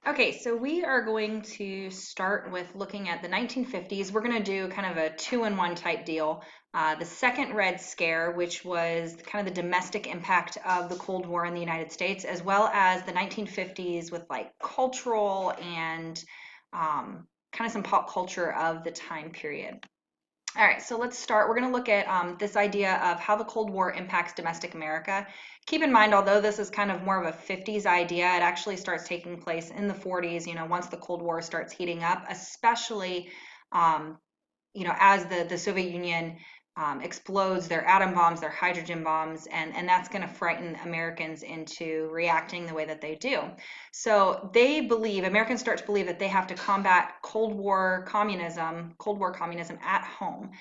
Okay, so we are going to start with looking at the 1950s. We're going to do kind of a two-in-one type deal. The second Red Scare, which was kind of the domestic impact of the Cold War in the United States, as well as the 1950s with like cultural and kind of some pop culture of the time period. All right, so let's start. We're going to look at this idea of how the Cold War impacts domestic America. Keep in mind, although this is kind of more of a 50s idea, it actually starts taking place in the 40s, once the Cold War starts heating up, especially, um, as the Soviet Union explodes their atom bombs, their hydrogen bombs, and that's going to frighten Americans into reacting the way that they do. So Americans start to believe that they have to combat Cold War communism at home.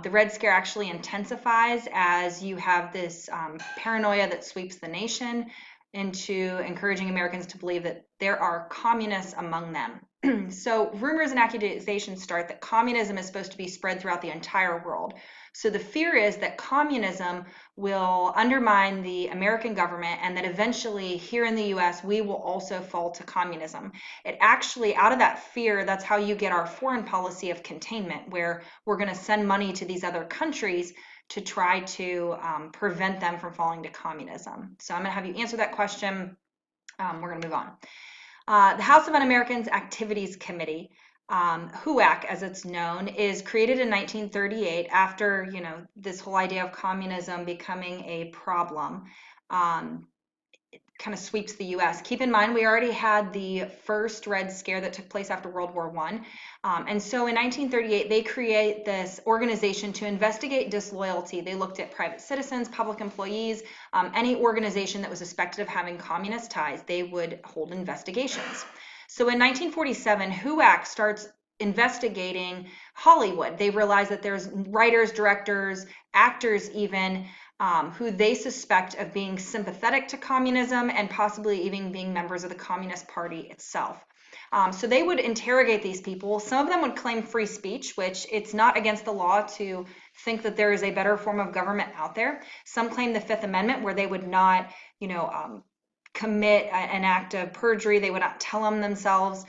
The Red Scare actually intensifies as you have this paranoia that sweeps the nation into encouraging Americans to believe that there are communists among them. So rumors and accusations start that communism is supposed to be spread throughout the entire world. So the fear is that communism will undermine the American government and that eventually here in the US, we will also fall to communism. It actually, out of that fear, that's how you get our foreign policy of containment, where we're going to send money to these other countries to try to prevent them from falling to communism. So I'm going to have you answer that question. We're going to move on. The House of Un-Americans Activities Committee, HUAC as it's known, is created in 1938 after, this whole idea of communism becoming a problem. It kind of sweeps the US. Keep in mind, we already had the first Red Scare that took place after World War I. And so in 1938, they create this organization to investigate disloyalty. They looked at private citizens, public employees, any organization that was suspected of having communist ties, they would hold investigations. So in 1947, HUAC starts investigating Hollywood. They realize that there's writers, directors, actors even, who they suspect of being sympathetic to communism and possibly even being members of the Communist Party itself. So they would interrogate these people. Some of them would claim free speech, which it's not against the law to think that there is a better form of government out there. Some claim the Fifth Amendment, where they would not, commit an act of perjury. They would not tell them themselves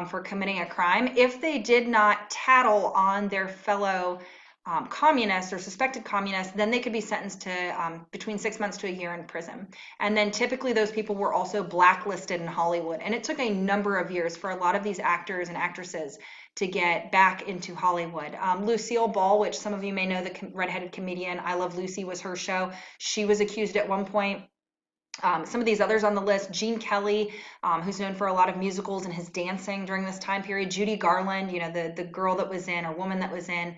for committing a crime if they did not tattle on their fellow communists or suspected communists. Then they could be sentenced to between 6 months to a year in prison. And then typically those people were also blacklisted in Hollywood. And it took a number of years for a lot of these actors and actresses to get back into Hollywood. Lucille Ball, which some of you may know, the redheaded comedian, I Love Lucy was her show. She was accused at one point. Some of these others on the list, Gene Kelly, who's known for a lot of musicals and his dancing during this time period. Judy Garland, the girl that was in, or woman that was in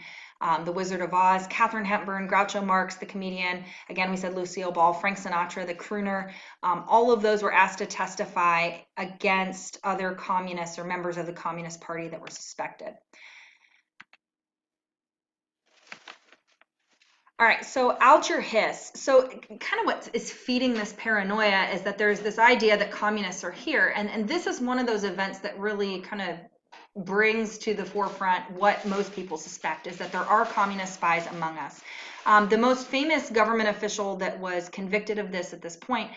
The Wizard of Oz. Katharine Hepburn, Groucho Marx, the comedian. Again, we said Lucille Ball, Frank Sinatra, the crooner. All of those were asked to testify against other communists or members of the Communist Party that were suspected. All right, so Alger Hiss. So kind of what is feeding this paranoia is that there's this idea that communists are here. And this is one of those events that really kind of brings to the forefront what most people suspect, is that there are communist spies among us. The most famous government official that was convicted of this at this point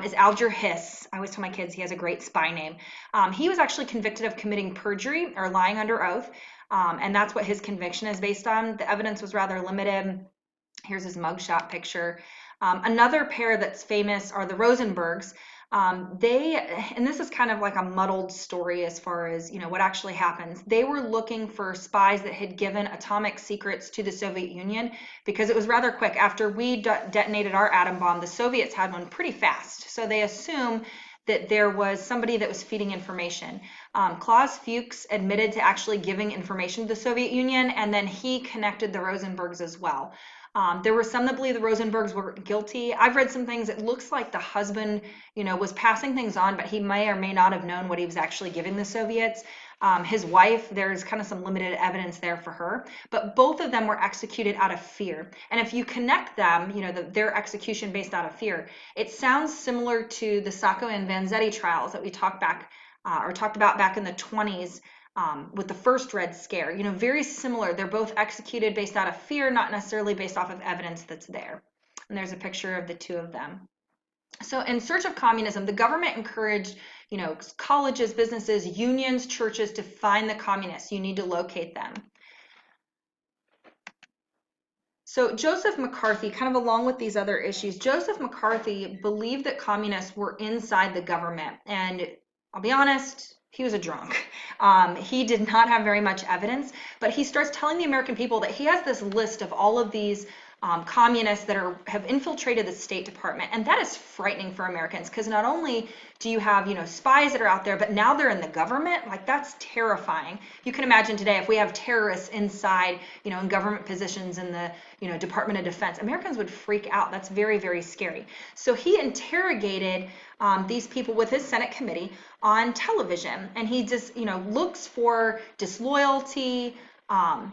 is Alger Hiss. I always tell my kids he has a great spy name. He was actually convicted of committing perjury or lying under oath. And that's what his conviction is based on. The evidence was rather limited. Here's his mugshot picture. Another pair that's famous are the Rosenbergs. And this is kind of like a muddled story as far as, what actually happens. They were looking for spies that had given atomic secrets to the Soviet Union because it was rather quick. After we detonated our atom bomb, the Soviets had one pretty fast. So they assume that there was somebody that was feeding information. Klaus Fuchs admitted to actually giving information to the Soviet Union, and then he connected the Rosenbergs as well. There were some that believe the Rosenbergs were guilty. I've read some things. It looks like the husband, was passing things on, but he may or may not have known what he was actually giving the Soviets. His wife, there's kind of some limited evidence there for her, but both of them were executed out of fear. And if you connect them, their execution based out of fear, it sounds similar to the Sacco and Vanzetti trials that we talked about back in the 20s. With the first Red Scare, very similar. They're both executed based out of fear, not necessarily based off of evidence that's there. And there's a picture of the two of them. So in search of communism, the government encouraged, colleges, businesses, unions, churches to find the communists. You need to locate them. So Joseph McCarthy, kind of along with these other issues, Joseph McCarthy believed that communists were inside the government. And I'll be honest, he was a drunk. He did not have very much evidence, but he starts telling the American people that he has this list of all of these communists that have infiltrated the State Department. And that is frightening for Americans, because not only do you have, spies that are out there, but now they're in the government. Like, that's terrifying. You can imagine today if we have terrorists inside, in government positions in the, Department of Defense, Americans would freak out. That's very, very scary. So he interrogated these people with his Senate committee on television, and he just, looks for disloyalty.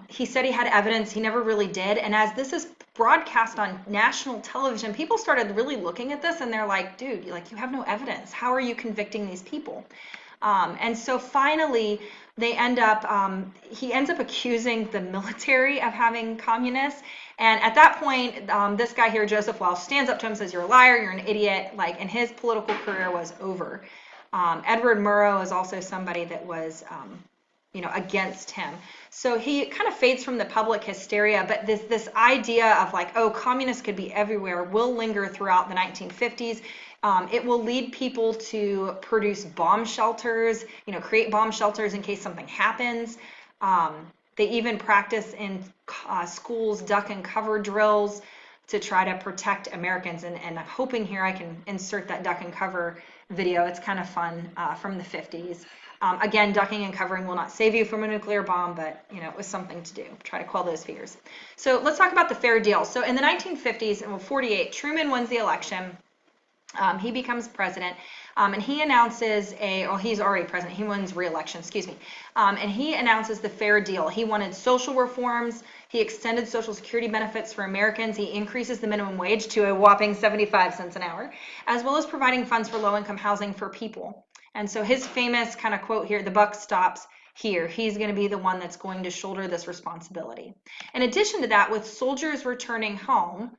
He said he had evidence. He never really did. And as this is broadcast on national television, people started really looking at this, and they're like, dude, like, you have no evidence. How are you convicting these people? And so finally, he ends up accusing the military of having communists. And at that point, this guy here, Joseph Welch, stands up to him and says, you're a liar, you're an idiot, and his political career was over. Edward Murrow is also somebody that was, against him. So he kind of fades from the public hysteria, but this idea of communists could be everywhere will linger throughout the 1950s. It will lead people to produce bomb shelters, create bomb shelters in case something happens. They even practice in schools duck and cover drills to try to protect Americans. And I'm hoping here I can insert that duck and cover video. It's kind of fun from the 50s. Again, ducking and covering will not save you from a nuclear bomb, but it was something to do. Try to quell those fears. So let's talk about the fair deal. So in the 1950s, in 48, Truman wins the election. He becomes president, and he announces he's already president. He wins re-election, excuse me. And he announces the fair deal. He wanted social reforms. He extended Social Security benefits for Americans. He increases the minimum wage to a whopping 75 cents an hour, as well as providing funds for low-income housing for people. And so his famous kind of quote here, the buck stops here. He's going to be the one that's going to shoulder this responsibility. In addition to that, with soldiers returning home,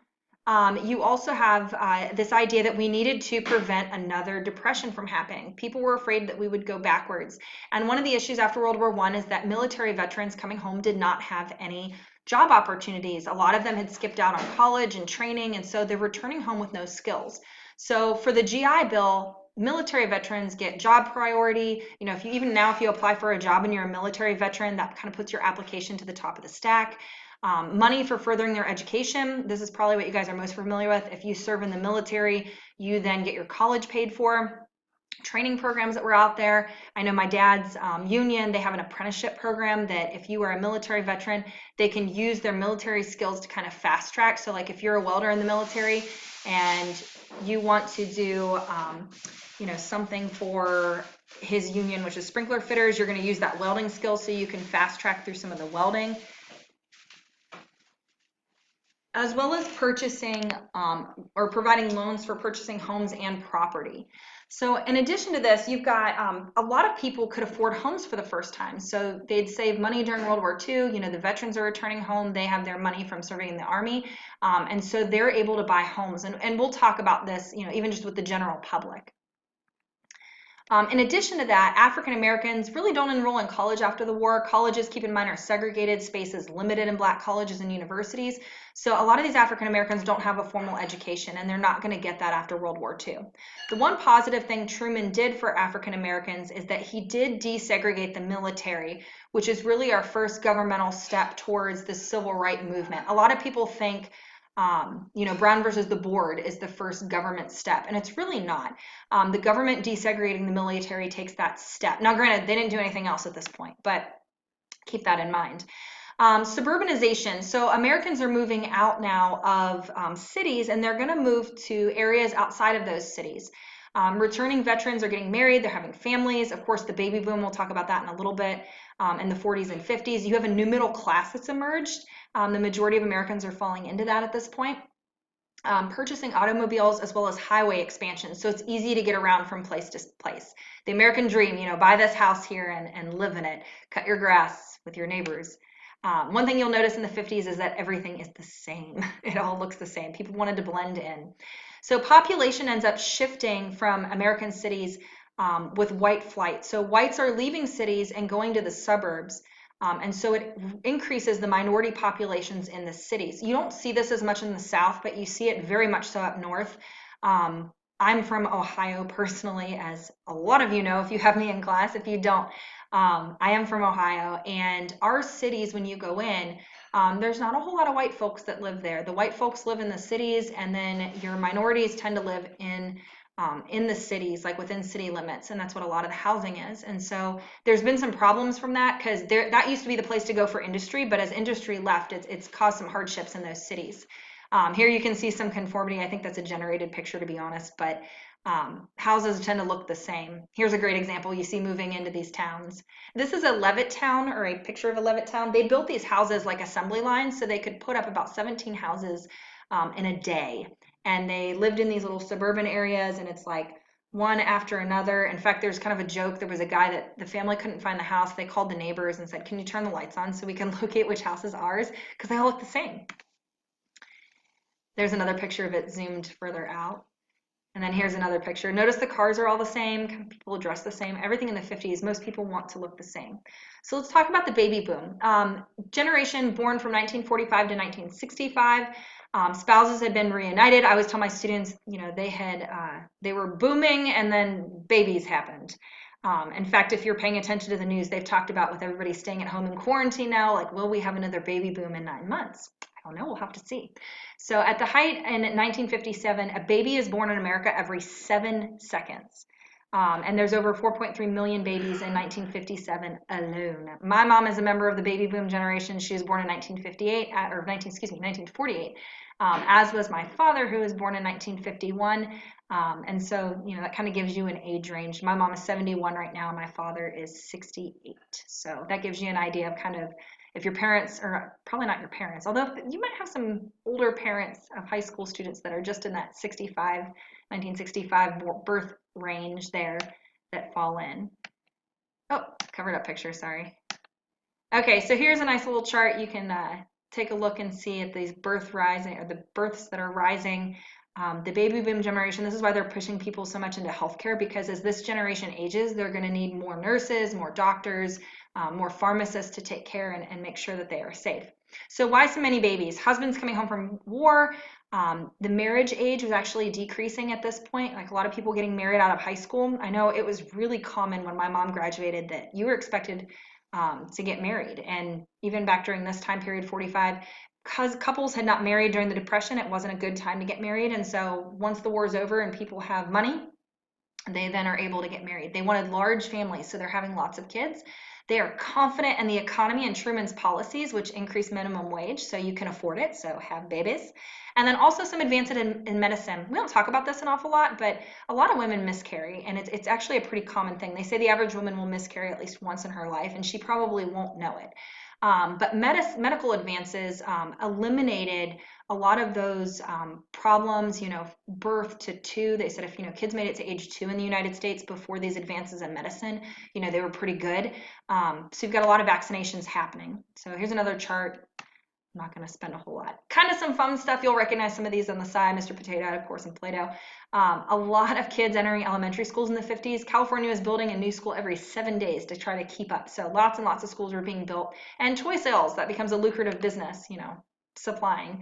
you also have this idea that we needed to prevent another depression from happening. People were afraid that we would go backwards. And one of the issues after World War I is that military veterans coming home did not have any job opportunities. A lot of them had skipped out on college and training, and so they're returning home with no skills. So for the GI Bill, military veterans get job priority. If you apply for a job and you're a military veteran, that kind of puts your application to the top of the stack. Money for furthering their education. This is probably what you guys are most familiar with. If you serve in the military, you then get your college paid for. Training programs that were out there. I know my dad's union, they have an apprenticeship program that if you are a military veteran, they can use their military skills to kind of fast track. So if you're a welder in the military and you want to do, something for his union, which is sprinkler fitters, you're going to use that welding skill so you can fast track through some of the welding, as well as purchasing or providing loans for purchasing homes and property. So in addition to this, you've got a lot of people could afford homes for the first time. So they'd save money during World War II. The veterans are returning home. They have their money from serving in the Army. And so they're able to buy homes. And we'll talk about this, even just with the general public. In addition to that, African Americans really don't enroll in college after the war. Colleges, keep in mind, are segregated, spaces limited in black colleges and universities. So a lot of these African Americans don't have a formal education, and they're not going to get that after World War II. The one positive thing Truman did for African Americans is that he did desegregate the military, which is really our first governmental step towards the civil rights movement. A lot of people think Brown versus the board is the first government step, and it's really not. The government desegregating the military takes that step. Now, granted, they didn't do anything else at this point, but keep that in mind. Suburbanization. So Americans are moving out now of cities, and they're going to move to areas outside of those cities. Returning veterans are getting married, they're having families. Of course, the baby boom, we'll talk about that in a little bit. In the 40s and 50s, you have a new middle class that's emerged. The majority of Americans are falling into that at this point. Purchasing automobiles as well as highway expansion, so it's easy to get around from place to place. The American dream, buy this house here and live in it. Cut your grass with your neighbors. One thing you'll notice in the 50s is that everything is the same. It all looks the same. People wanted to blend in. So population ends up shifting from American cities with white flight. So whites are leaving cities and going to the suburbs. And so it increases the minority populations in the cities. You don't see this as much in the South, but you see it very much so up north. I'm from Ohio personally, as a lot of you know if you have me in class. If you don't, I am from Ohio, and our cities, when you go in, there's not a whole lot of white folks that live there. The white folks live in the cities, and then your minorities tend to live in the cities, like within city limits, and that's what a lot of the housing is. And so there's been some problems from that because that used to be the place to go for industry, but as industry left, it's caused some hardships in those cities. Here you can see some conformity. I think that's a generated picture, to be honest, but houses tend to look the same. Here's a great example you see moving into these towns. This is a Levitt town, or a picture of a Levitt town. They built these houses like assembly lines so they could put up about 17 houses in a day. And they lived in these little suburban areas, and it's like one after another. In fact, there's kind of a joke. There was a guy that the family couldn't find the house. They called the neighbors and said, "Can you turn the lights on so we can locate which house is ours?" Because they all look the same. There's another picture of it zoomed further out. And then here's another picture. Notice the cars are all the same. People dress the same. Everything in the 50s, most people want to look the same. So let's talk about the baby boom. Generation born from 1945 to 1965. Spouses had been reunited. I always tell my students, they were booming, and then babies happened. In fact, if you're paying attention to the news, they've talked about with everybody staying at home in quarantine now, like, will we have another baby boom in 9 months? I don't know. We'll have to see. So at the height in 1957, a baby is born in America every 7 seconds. And there's over 4.3 million babies in 1957 alone. My mom is a member of the baby boom generation. She was born in 1948, as was my father, who was born in 1951. And so, that kind of gives you an age range. My mom is 71 right now. My father is 68. So that gives you an idea of kind of if your parents, or probably not your parents, although you might have some older parents of high school students that are just in that 1965 birth range there that fall in. Oh, covered up picture, sorry. Okay, so here's a nice little chart. You can take a look and see at these births that are rising. The baby boom generation, this is why they're pushing people so much into healthcare, because as this generation ages, they're going to need more nurses, more doctors, more pharmacists to take care and make sure that they are safe. So why so many babies? Husbands coming home from war. The marriage age was actually decreasing at this point, like a lot of people getting married out of high school. I know it was really common when my mom graduated that you were expected to get married. And even back during this time period, 45, because couples had not married during the Depression, it wasn't a good time to get married. And so once the war is over and people have money, they then are able to get married. They wanted large families, so they're having lots of kids. They are confident in the economy and Truman's policies, which increase minimum wage so you can afford it, so have babies. And then also some advances in medicine. We don't talk about this an awful lot, but a lot of women miscarry, and it's actually a pretty common thing. They say the average woman will miscarry at least once in her life, and she probably won't know it. But medical advances eliminated a lot of those problems, birth to 2. They said if, kids made it to age 2 in the United States before these advances in medicine, they were pretty good. So you've got a lot of vaccinations happening. So here's another chart. I'm not going to spend a whole lot. Kind of some fun stuff. You'll recognize some of these on the side. Mr. Potato Head, of course, and Play-Doh. A lot of kids entering elementary schools in the 50s. California was building a new school every 7 days to try to keep up. So lots and lots of schools were being built. And toy sales, that becomes a lucrative business, supplying.